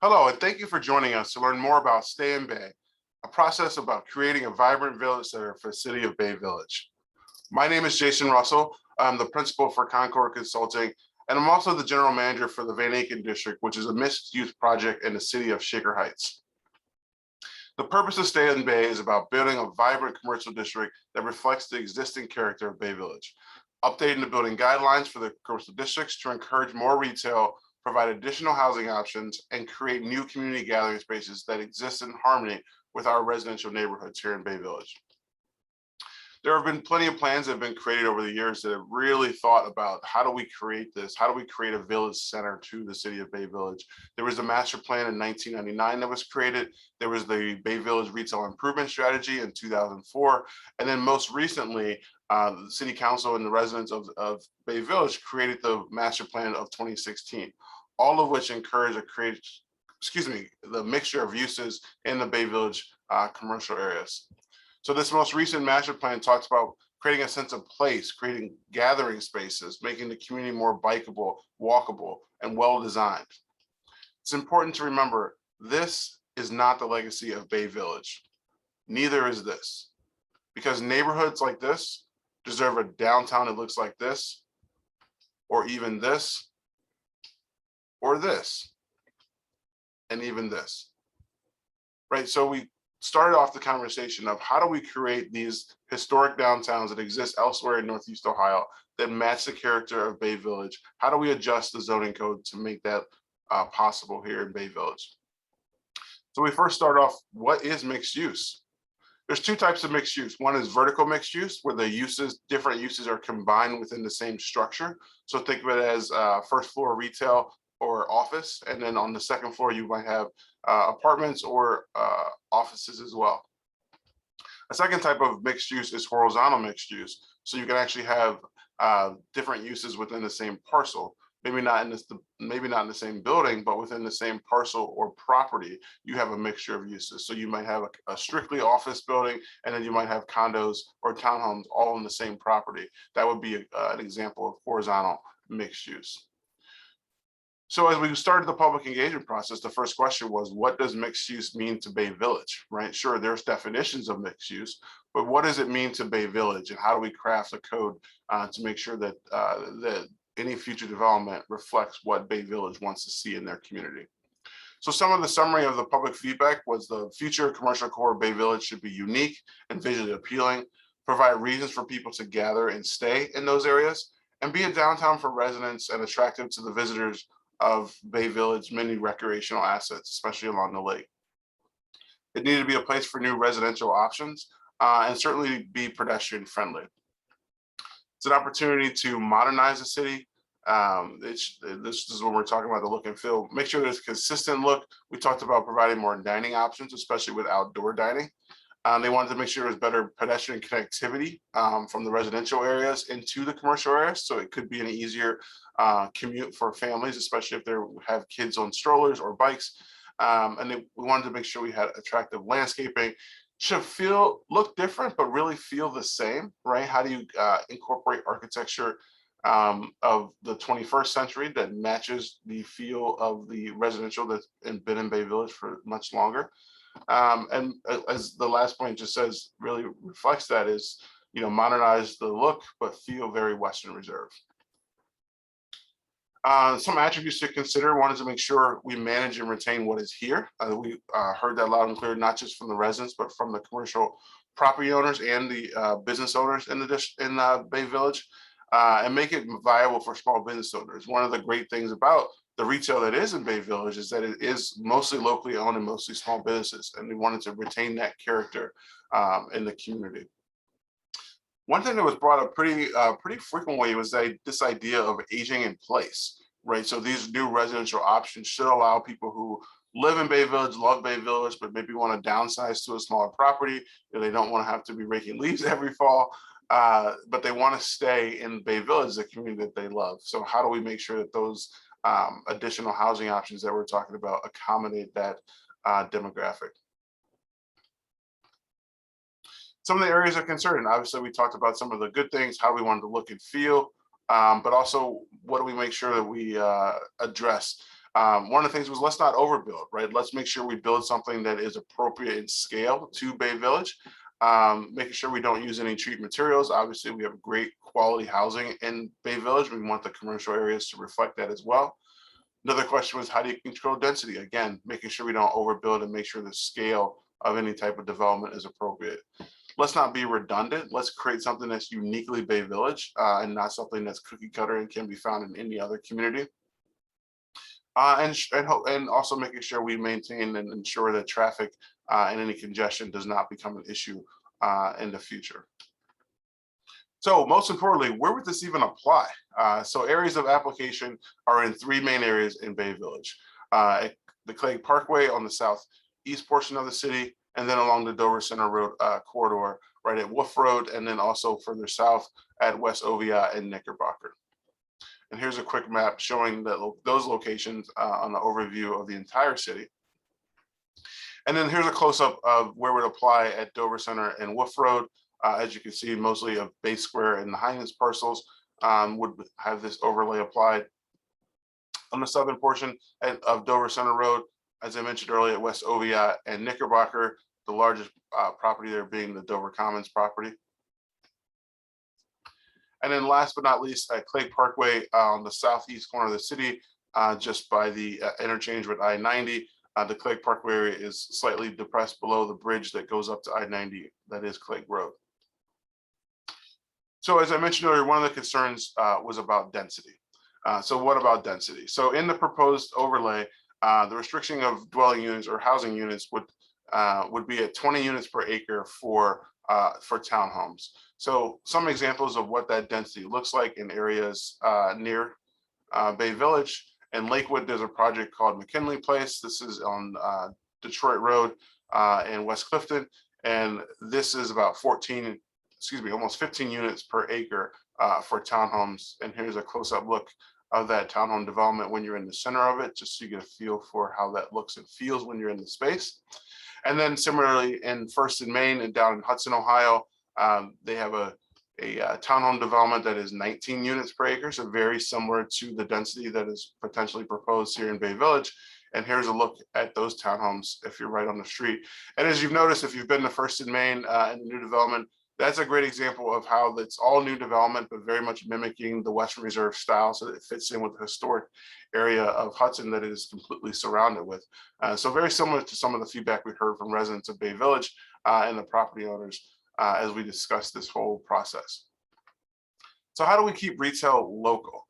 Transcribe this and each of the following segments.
Hello, and thank you for joining us to learn more about Stay in Bay, a process about creating a vibrant village center for the city of Bay Village. My name is Jason Russell. I'm the principal for Concord Consulting, and I'm also the general manager for the Van Aken District, which is a mixed-use project in the city of Shaker Heights. The purpose of Stay in Bay is about building a vibrant commercial district that reflects the existing character of Bay Village, updating the building guidelines for the commercial districts to encourage more retail, provide additional housing options, and create new community gathering spaces that exist in harmony with our residential neighborhoods here in Bay Village. There have been plenty of plans that have been created over the years that have really thought about how do we create this? How do we create a village center to the city of Bay Village? There was a master plan in 1999 that was created. There was the Bay Village Retail Improvement Strategy in 2004. And then most recently, the city council and the residents of Bay Village created the master plan of 2016, all of which encourage the mixture of uses in the Bay Village commercial areas. So this most recent master plan talks about creating a sense of place, creating gathering spaces, making the community more bikeable, walkable, and well-designed. It's important to remember this is not the legacy of Bay Village. Neither is this, because neighborhoods like this deserve a downtown that looks like this, or even this, or this, and even this, right? So we started off the conversation of how do we create these historic downtowns that exist elsewhere in Northeast Ohio that match the character of Bay Village? How do we adjust the zoning code to make that possible here in Bay Village? So we first start off, what is mixed use? There's two types of mixed use. One is vertical mixed use, where the different uses are combined within the same structure. So think of it as first floor retail or office, and then on the second floor you might have apartments or offices as well. A second type of mixed use is horizontal mixed use. So you can actually have different uses within the same parcel. Maybe not in the same building, but within the same parcel or property, you have a mixture of uses. So you might have a strictly office building, and then you might have condos or townhomes all in the same property. That would be an example of horizontal mixed use. So as we started the public engagement process, the first question was, what does mixed use mean to Bay Village, right? Sure, there's definitions of mixed use, but what does it mean to Bay Village, and how do we craft a code to make sure that that any future development reflects what Bay Village wants to see in their community? So some of the summary of the public feedback was the future commercial core of Bay Village should be unique and visually appealing, provide reasons for people to gather and stay in those areas, and be a downtown for residents and attractive to the visitors of Bay Village many recreational assets, especially along the lake. It needed to be a place for new residential options and certainly be pedestrian friendly. It's an opportunity to modernize the city. This is when we're talking about the look and feel. Make sure there's a consistent look. We talked about providing more dining options, especially with outdoor dining. They wanted to make sure there was better pedestrian connectivity from the residential areas into the commercial areas. So it could be an easier commute for families, especially if they have kids on strollers or bikes. We wanted to make sure we had attractive landscaping. Should look different, but really feel the same, right? How do you incorporate architecture of the 21st century that matches the feel of the residential that's been in Bay Village for much longer? And as the last point just says, really reflects that is, modernize the look, but feel very Western Reserve. Some attributes to consider. One is to make sure we manage and retain what is here. We heard that loud and clear, not just from the residents, but from the commercial property owners and the business owners in Bay Village, and make it viable for small business owners. One of the great things about the retail that is in Bay Village is that it is mostly locally owned and mostly small businesses, and we wanted to retain that character in the community. One thing that was brought up pretty frequently was this idea of aging in place, right? So these new residential options should allow people who live in Bay Village, love Bay Village, but maybe want to downsize to a smaller property. They don't want to have to be raking leaves every fall, but they want to stay in Bay Village, the community that they love. So how do we make sure that those additional housing options that we're talking about accommodate that demographic? Some of the areas of concern, obviously we talked about some of the good things, how we wanted to look and feel, but also what do we make sure that we address? One of the things was let's not overbuild, right? Let's make sure we build something that is appropriate in scale to Bay Village, making sure we don't use any cheap materials. Obviously, we have great quality housing in Bay Village. We want the commercial areas to reflect that as well. Another question was, how do you control density? Again, making sure we don't overbuild and make sure the scale of any type of development is appropriate. Let's not be redundant. Let's create something that's uniquely Bay Village and not something that's cookie cutter and can be found in any other community. And also making sure we maintain and ensure that traffic and any congestion does not become an issue in the future. So most importantly, where would this even apply? So areas of application are in 3 main areas in Bay Village. The Clegg Parkway on the southeast portion of the city, and then along the Dover Center Road corridor, right at Wolf Road, and then also further south at West Oviatt and Knickerbocker. And here's a quick map showing those locations on the overview of the entire city. And then here's a close-up of where it would apply at Dover Center and Wolf Road. As you can see, mostly of Bay Square and the Heinz parcels would have this overlay applied. On the southern portion of Dover Center Road, as I mentioned earlier, at West Oviatt and Knickerbocker, the largest property there being the Dover Commons property. And then last but not least, at Clegg Parkway on the southeast corner of the city, just by the interchange with I-90, the Clegg Parkway area is slightly depressed below the bridge that goes up to I-90, that is Clegg Road. So as I mentioned earlier, one of the concerns was about density. So what about density? So in the proposed overlay, the restriction of dwelling units or housing units would be at 20 units per acre for townhomes. So some examples of what that density looks like in areas near Bay Village. In Lakewood, there's a project called McKinley Place. This is on Detroit Road in West Clifton. And this is about almost 15 units per acre for townhomes. And here's a close-up look of that townhome development when you're in the center of it, just so you get a feel for how that looks and feels when you're in the space. And then similarly in First and Main and down in Hudson, Ohio, they have a townhome development that is 19 units per acre, so very similar to the density that is potentially proposed here in Bay Village. And here's a look at those townhomes if you're right on the street. And as you've noticed, if you've been to First and Main and the new development, that's a great example of how it's all new development, but very much mimicking the Western Reserve style, so that it fits in with the historic area of Hudson that it is completely surrounded with. So very similar to some of the feedback we heard from residents of Bay Village and the property owners as we discuss this whole process. So how do we keep retail local?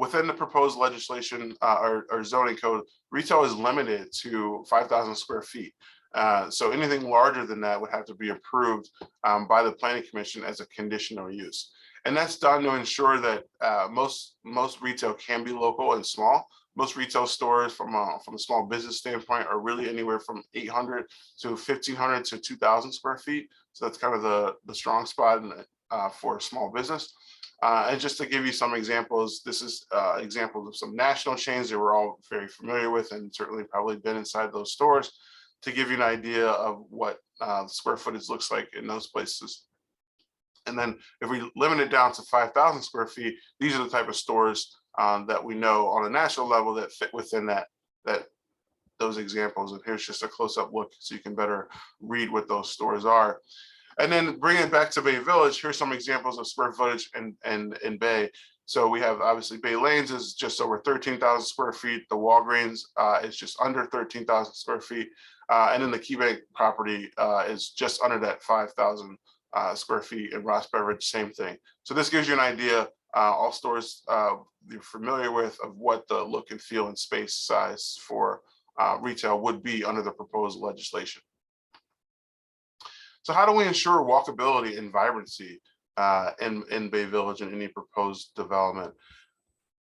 Within the proposed legislation or zoning code, retail is limited to 5,000 square feet. So anything larger than that would have to be approved by the Planning Commission as a conditional use. And that's done to ensure that most retail can be local and small. Most retail stores from a small business standpoint are really anywhere from 800 to 1,500 to 2,000 square feet. So that's kind of the strong spot for a small business. And just to give you some examples, this is examples of some national chains that we're all very familiar with and certainly probably been inside those stores, to give you an idea of what square footage looks like in those places. And then if we limit it down to 5,000 square feet, these are the type of stores that we know on a national level that fit within those examples. And here's just a close-up look so you can better read what those stores are. And then bring it back to Bay Village, here's some examples of square footage in Bay. So we have obviously Bay Lanes is just over 13,000 square feet. The Walgreens is just under 13,000 square feet. And then the KeyBank property is just under that 5,000 square feet. And Ross Beverage, same thing. So this gives you an idea, all stores you're familiar with, of what the look and feel and space size for retail would be under the proposed legislation. So how do we ensure walkability and vibrancy in Bay Village and any proposed development?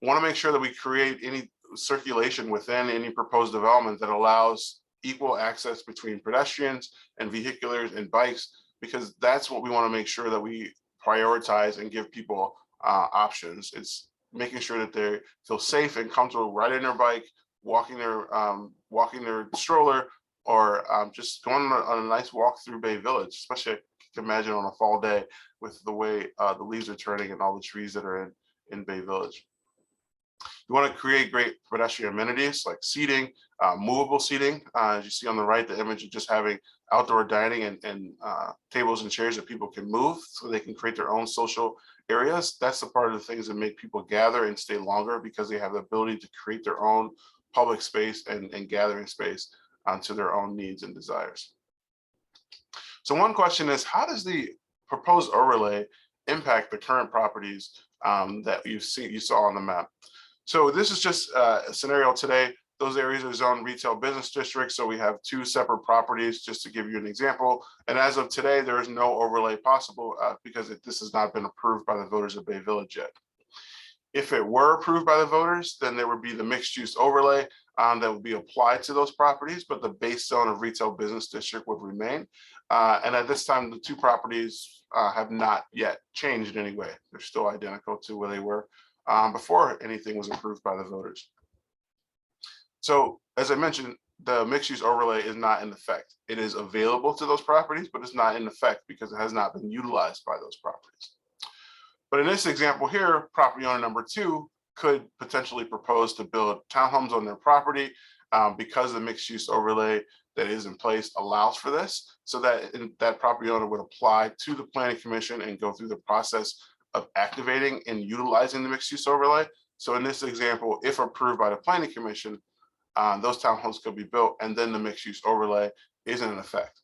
We want to make sure that we create any circulation within any proposed development that allows equal access between pedestrians and vehiculars and bikes, because that's what we want to make sure that we prioritize and give people options. It's making sure that they feel safe and comfortable riding their bike, walking their stroller, or just going on a nice walk through Bay Village, especially I can imagine on a fall day with the way the leaves are turning and all the trees that are in Bay Village. You want to create great pedestrian amenities like seating, movable seating. As you see on the right, the image of just having outdoor dining and tables and chairs that people can move so they can create their own social areas. That's the part of the things that make people gather and stay longer, because they have the ability to create their own public space and gathering space to their own needs and desires. So one question is, how does the proposed overlay impact the current properties that you saw on the map? So this is just a scenario today. Those areas are zoned retail business districts. So we have two separate properties, just to give you an example. And as of today, there is no overlay possible because this has not been approved by the voters of Bay Village yet. If it were approved by the voters, then there would be the mixed use overlay that would be applied to those properties, but the base zone of retail business district would remain. And at this time, the two properties have not yet changed in any way. They're still identical to where they were before anything was approved by the voters. So as I mentioned, the mixed use overlay is not in effect. It is available to those properties, but it's not in effect because it has not been utilized by those properties. But in this example here, property owner number 2 could potentially propose to build townhomes on their property because the mixed use overlay that is in place allows for this, so that that property owner would apply to the planning commission and go through the process of activating and utilizing the mixed use overlay. So in this example, if approved by the planning commission, those townhomes could be built and then the mixed use overlay isn't in effect.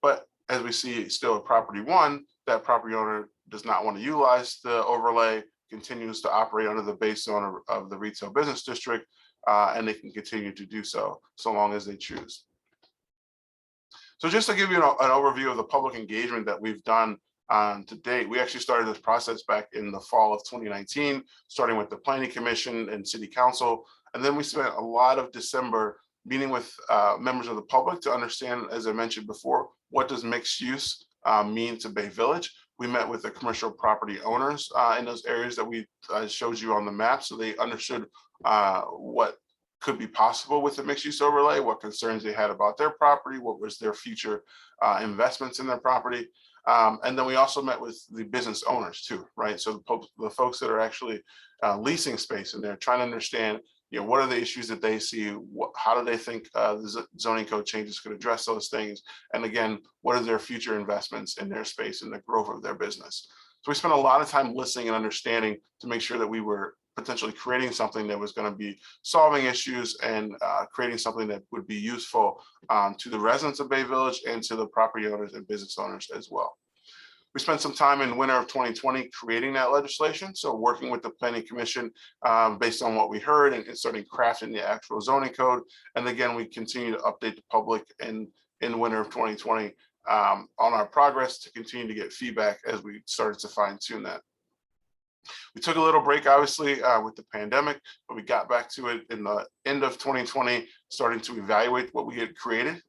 But as we see still at property 1, that property owner does not want to utilize the overlay, continues to operate under the base zone of the retail business district, and they can continue to do so long as they choose. So just to give you an overview of the public engagement that we've done to date, we actually started this process back in the fall of 2019, starting with the Planning Commission and City Council. And then we spent a lot of December meeting with members of the public to understand, as I mentioned before, what does mixed use mean to Bay Village. We met with the commercial property owners in those areas that we showed you on the map, so they understood what could be possible with the mixed use overlay, what concerns they had about their property, what was their future investments in their property. And then we also met with the business owners too, right? So the folks that are actually leasing space, and they're trying to understand, what are the issues that they see? How do they think the zoning code changes could address those things? And again, what are their future investments in their space and the growth of their business? So we spent a lot of time listening and understanding to make sure that we were potentially creating something that was going to be solving issues and creating something that would be useful to the residents of Bay Village and to the property owners and business owners as well. We spent some time in winter of 2020 creating that legislation. So working with the Planning Commission based on what we heard and starting crafting the actual zoning code. And again, we continue to update the public in winter of 2020 on our progress to continue to get feedback as we started to fine tune that. We took a little break, obviously, with the pandemic, but we got back to it in the end of 2020, starting to evaluate what we had created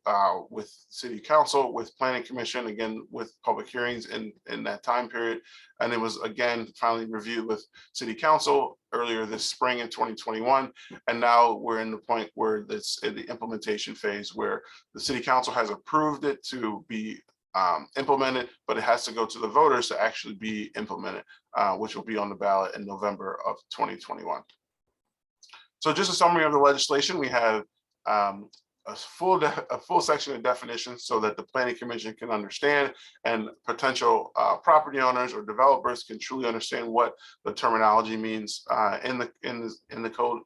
with City Council, with Planning Commission, again, with public hearings in that time period. And it was, again, finally reviewed with City Council earlier this spring in 2021. And now we're in the point where it's in the implementation phase, where the City Council has approved it to be implemented, but it has to go to the voters to actually be implemented, which will be on the ballot in November of 2021. So just a summary of the legislation, we have a full section of definitions so that the Planning Commission can understand, and potential property owners or developers can truly understand what the terminology means in the code.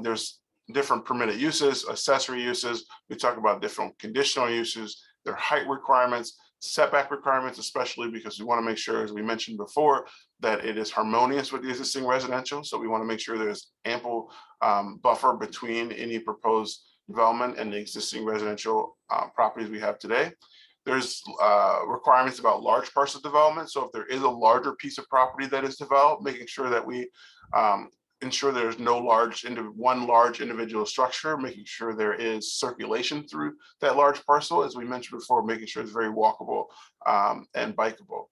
There's different permitted uses, accessory uses. We talk about different conditional uses, their height requirements, setback requirements, especially because we want to make sure, as we mentioned before, that it is harmonious with the existing residential. So we want to make sure there's ample buffer between any proposed development and the existing residential properties we have today. There's requirements about large parcel development. So if there is a larger piece of property that is developed, making sure that we ensure there's no one large individual structure, making sure there is circulation through that large parcel, as we mentioned before, making sure it's very walkable and bikeable,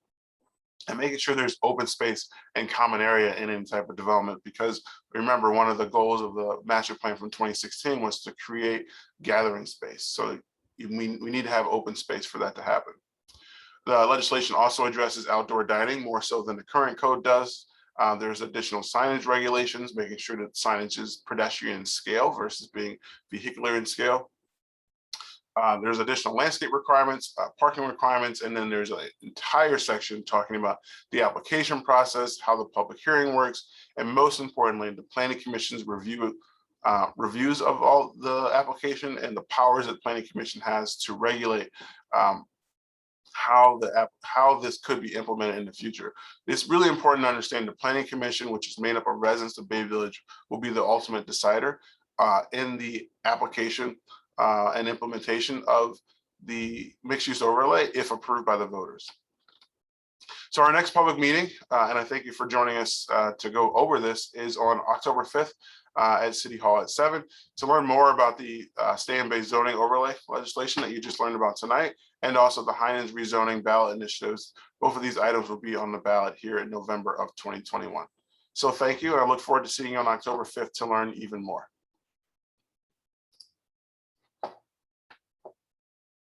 and making sure there's open space and common area in any type of development. Because remember, one of the goals of the master plan from 2016 was to create gathering space. So we need to have open space for that to happen. The legislation also addresses outdoor dining more so than the current code does. There's additional signage regulations, making sure that signage is pedestrian in scale versus being vehicular in scale. There's additional landscape requirements, parking requirements, and then there's an entire section talking about the application process, how the public hearing works, and most importantly, the Planning Commission's reviews of all the application and the powers that Planning Commission has to regulate how this could be implemented in the future. It's really important to understand the Planning Commission, which is made up of residents of Bay Village, will be the ultimate decider in the application and implementation of the mixed use overlay if approved by the voters. So our next public meeting, and I thank you for joining us to go over this, is on October 5th at City Hall at 7. To learn more about the stay in Bay zoning overlay legislation that you just learned about tonight, and also the Heinens rezoning ballot initiatives, both of these items will be on the ballot here in November of 2021. So thank you, and I look forward to seeing you on October 5th to learn even more.